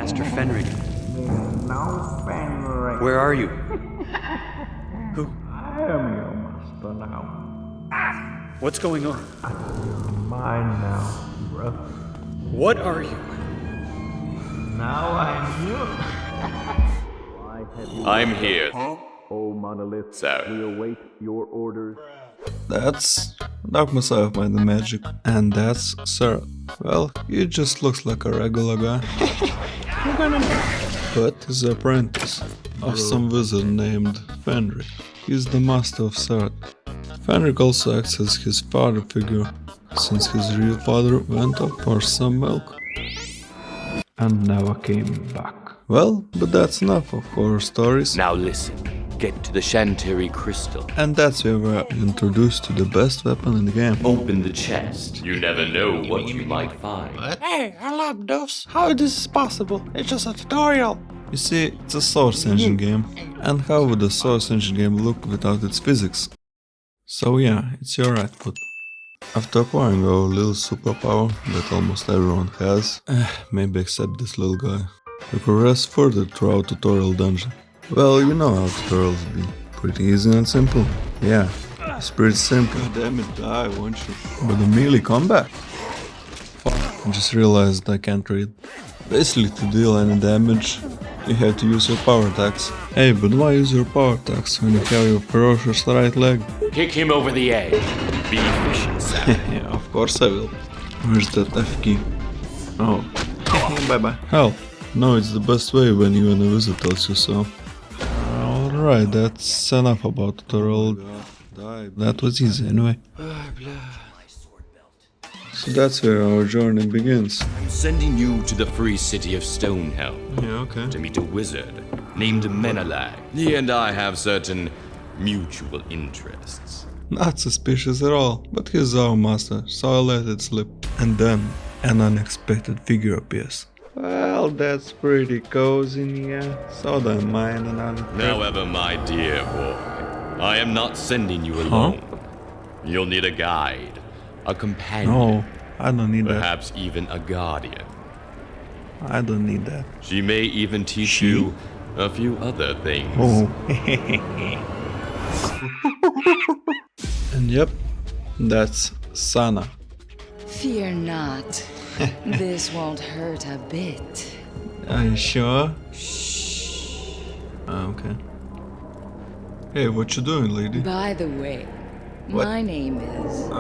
Master Fenric. Now, Fenric. Where are you? Who? I am your master now. What's going on? Mine now, brother. What are you? Now I'm yours. I'm here, Oh, Monolith, sir. we await your orders. That's Dark Messiah of Might and Magic, and that's Sarah. Well, he just looks like a regular guy. But he's the apprentice of some wizard named Fenric. He's the master of Sarah. Fenric also acts as his father figure, since his real father went off for some milk and never came back. Well, but that's enough of horror stories. Now listen, get to the Shantiri crystal. And that's where we're introduced to the best weapon in the game. Open the chest. You never know what you might find. Hey, I love Doofz. How this is possible? It's just a tutorial. You see, it's a Source Engine game, and how would a Source Engine game look without its physics? So yeah, it's your output. After acquiring a little superpower that almost everyone has, maybe except this little guy, you progress further throughout tutorial dungeon. Well, you know how tutorials be. Pretty easy and simple. Yeah, it's pretty simple. God damn it, die, won't you? But the melee combat? Fuck, I just realized I can't read. Basically, to deal any damage, you have to use your power attacks. Hey, but why use your power attacks when you have your ferocious right leg? Kick him over the edge. Be efficient, Sam. Yeah, of course I will. Where's that F key? Oh. Bye bye. Hell, no, it's the best way when you and a wizard tells you so. Alright, that's enough about tutorial. That was easy anyway. So that's where our journey begins. I'm sending you to the free city of Stonehelm Yeah, okay. to meet a wizard named Menelag. He and I have certain mutual interests. Not suspicious at all, but he's our master, so I let it slip. And then, an unexpected figure appears. Well, that's pretty cozy, yeah. So don't mind an unexpected... However, my dear boy, I am not sending you alone. You'll need a guide, a companion, No, I don't need that. perhaps even a guardian. I don't need that. She may even teach you a few other things. Oh. And yep, that's Sana. Fear not. This won't hurt a bit. Are you sure? Okay. Hey, what you doing, lady? By the way, What? my name is...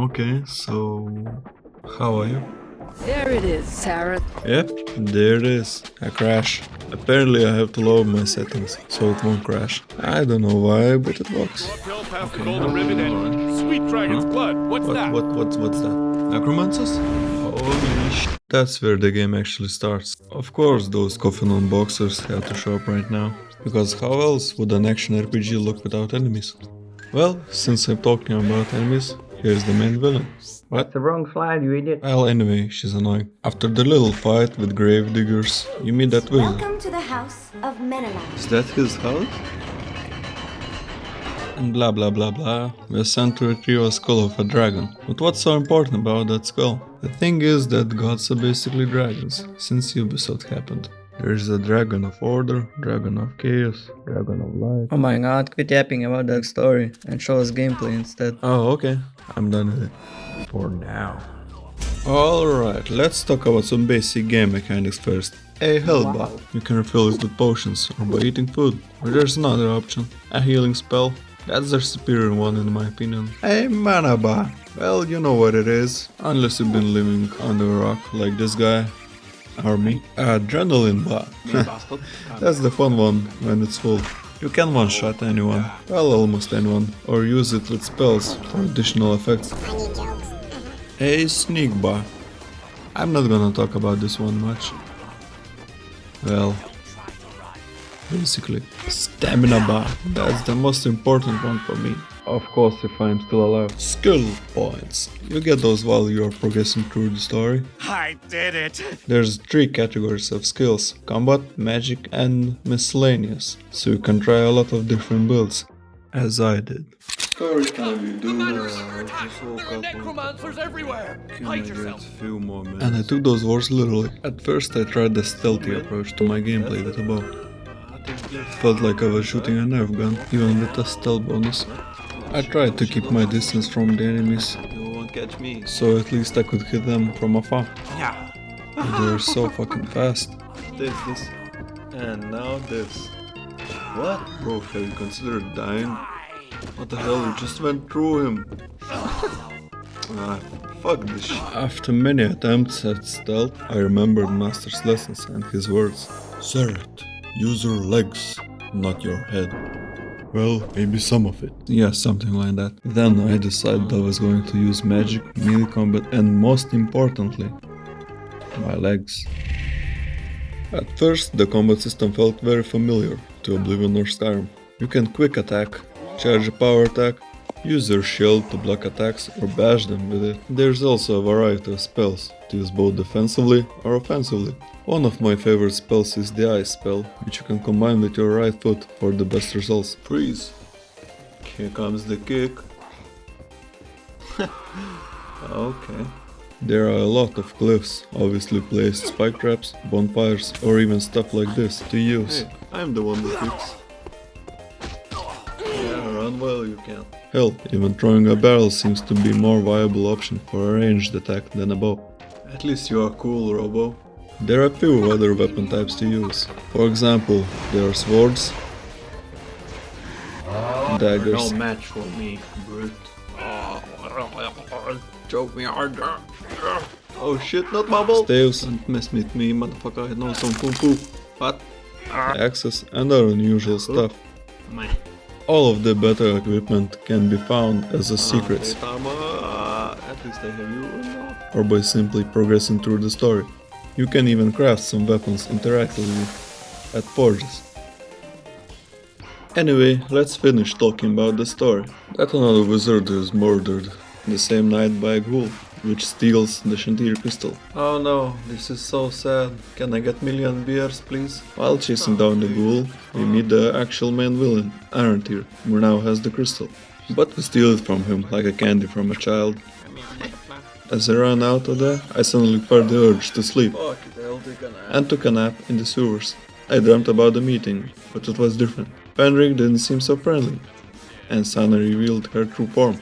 Okay, so... How are you? There it is, Sarah. Yep, there it is. A crash. Apparently I have to lower my settings, so it won't crash. I don't know why, but it works. Uphill past the golden ribbon and sweet dragon's blood. What's that? What's that? Necromancers? Holy sh**. That's where the game actually starts. Of course those coffin unboxers have to show up right now. Because how else would an action RPG look without enemies? Well, since I'm talking about enemies, here's the main villain. What? The wrong slide, you idiot. Well, anyway, she's annoying. After the little fight with grave diggers, you meet that wizard. Welcome to the house of Menelag. Is that his house? And blah blah blah blah, we're sent to retrieve a skull of a dragon. But what's so important about that skull? The thing is that gods are basically dragons, since Ubisoft happened. There's a dragon of order, dragon of chaos, dragon of light. Oh my god, quit yapping about that story and show us gameplay instead. Oh, okay, I'm done with it. For now. Alright, let's talk about some basic game mechanics first. A health bar. You can refill it with potions or by eating food. Or there's another option, a healing spell. That's the superior one in my opinion. A mana bar. Well, you know what it is. Unless you've been living under a rock like this guy. Or me. Adrenaline bar. That's the fun one when it's full. You can one-shot anyone, well almost anyone, or use it with spells for additional effects. A sneak bar. I'm not gonna talk about this one much. Well, basically, stamina bar. That's the most important one for me. Of course, if I'm still alive. Skill points. You get those while you're progressing through the story. I did it. There's 3 categories of skills: combat, magic and miscellaneous. So you can try a lot of different builds, as I did. Story time, you do. Necromancers everywhere! Can I Hide get yourself! few more minutes? And I took those words literally. At first I tried the stealthy approach to my gameplay with a bow. Felt like I was shooting a Nerf gun, even with a stealth bonus. I tried to keep my distance from the enemies, You won't catch me. so at least I could hit them from afar. Yeah. But they're so fucking fast. This. And now this. What? Bro, have you considered dying? What the hell, you just went through him. Fuck this shit. After many attempts at stealth, I remembered Master's lessons and his words. Seret, use your legs, not your head. Well, maybe some of it. Yeah, something like that. Then I decided I was going to use magic, melee combat, and most importantly, my legs. At first, the combat system felt very familiar to Oblivion or Skyrim. You can quick attack, charge a power attack, use your shield to block attacks or bash them with it. There's also a variety of spells to use both defensively or offensively. One of my favorite spells is the Ice spell, which you can combine with your right foot for the best results. Freeze! Here comes the kick. Okay. There are a lot of cliffs, obviously placed spike traps, bonfires, or even stuff like this to use. Hey, I'm the one that kicks. Yeah, run well you can. Hell, even throwing a barrel seems to be a more viable option for a ranged attack than a bow. At least you are cool, Robo. There are few other weapon types to use. For example, there are swords, daggers, No match for me, brute. choke me harder. Oh shit, not bubble! Staves, don't mess with me, motherfucker, I know some kung fu. What? Axes and other unusual stuff. Meh. All of the better equipment can be found as a secrets, At least I have you. or by simply progressing through the story. You can even craft some weapons interactively at forges. Anyway, let's finish talking about the story. That another wizard is murdered the same night by a ghoul, which steals the Chantier crystal. Oh no, this is so sad. Can I get million beers, please? While chasing down the ghoul, we meet the actual main villain, Arantir, who now has the crystal. But we steal it from him like a candy from a child. As I ran out of there, I suddenly felt the urge to sleep and took a nap in the sewers. I dreamt about the meeting, but it was different. Fenrir didn't seem so friendly, and Sana revealed her true form.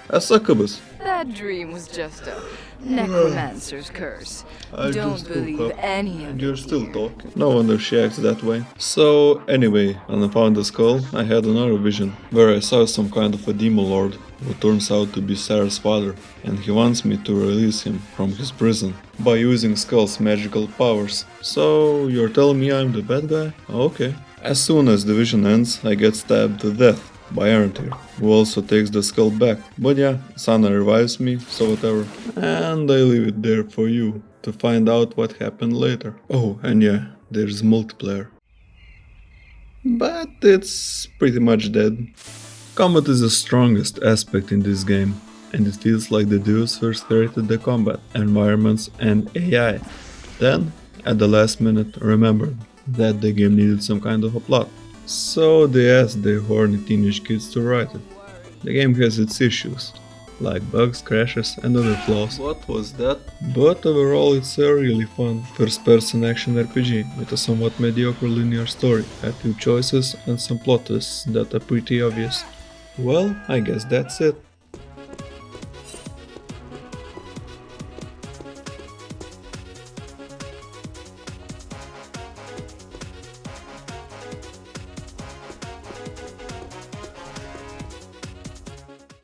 A succubus. That dream was just a necromancer's curse. I Don't just woke believe up any of and it. you're still talking. No wonder she acts that way. So anyway, when I found the skull, I had another vision, where I saw some kind of a demon lord, who turns out to be Sarah's father, and he wants me to release him from his prison by using Skull's magical powers. So you're telling me I'm the bad guy? Okay. As soon as the vision ends, I get stabbed to death by Arantir, who also takes the skull back. But yeah, Sana revives me, so whatever. And I leave it there for you to find out what happened later. Oh, and yeah, there's multiplayer. But it's pretty much dead. Combat is the strongest aspect in this game, and it feels like the Doofz first created the combat, environments and AI. Then, at the last minute, remembered that the game needed some kind of a plot. So they asked the horny teenage kids to write it. The game has its issues, like bugs, crashes and other flaws. What was that? But overall it's a really fun first-person action RPG with a somewhat mediocre linear story, a few choices and some plot twists that are pretty obvious. Well, I guess that's it.